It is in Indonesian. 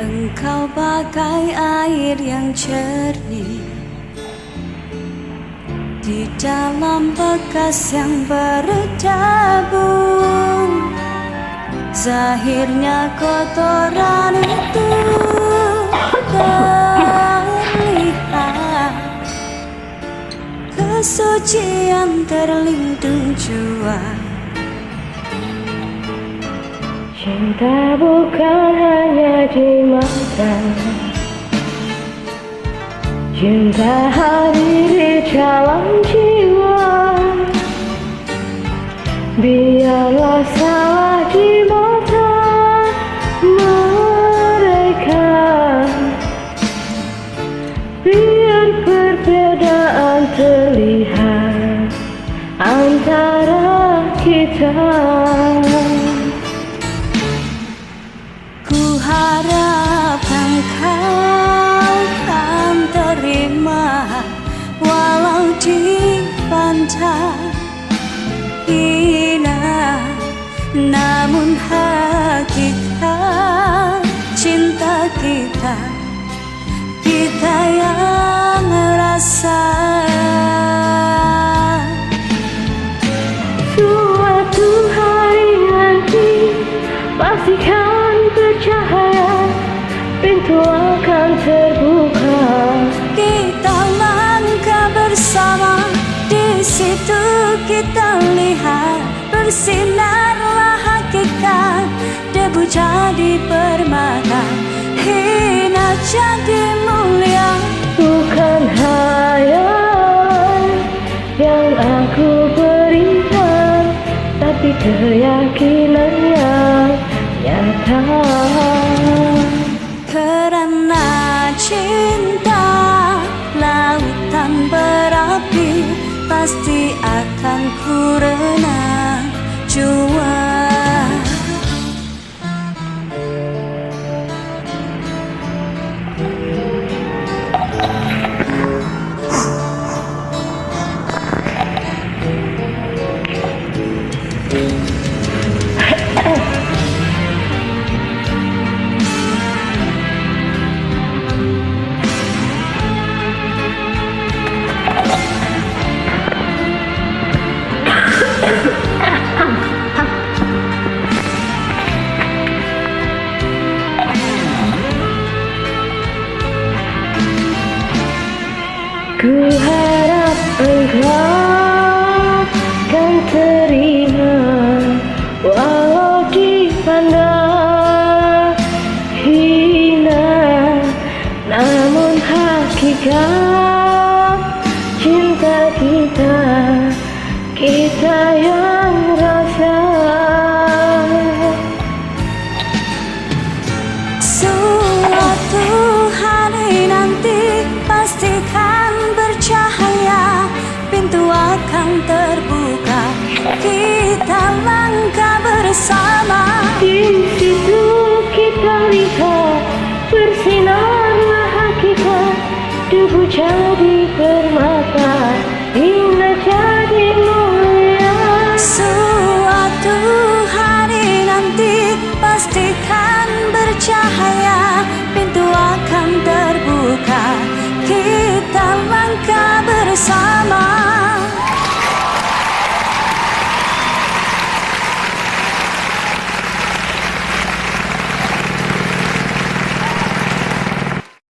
Engkau bagai air yang jernih di dalam bekas yang berdebu. Zahirnya kotoran itu terlihat, kesucian terlindung jua. Cinta bukan hanya di mata, cinta hadir di dalam jiwa. Biarlah salah di mata mereka, biar perbedaan terlihat antara kita. Harapkan kau kan terima, walau dipandang hina, namun hakikat cinta kita, kita yang rasa. Suatu hari nanti pastikan bercahaya, pintu akan terbuka. Kita langkah bersama, di situ kita lihat bersinarlah hakikat. Debu jadi permata, hina jadi mulia. Bukan hayal yang aku berikan, tapi keyakinan yang nyata. Karena cinta lautan berapi, pasti akan ku renang jua. Ku harap engkau kan terima, walau dipandang hina, namun hakikat cinta kita, kita yang rasa. Suatu hari nanti pastikan bercahaya, pintu akan terbuka. Kita langkah bersama.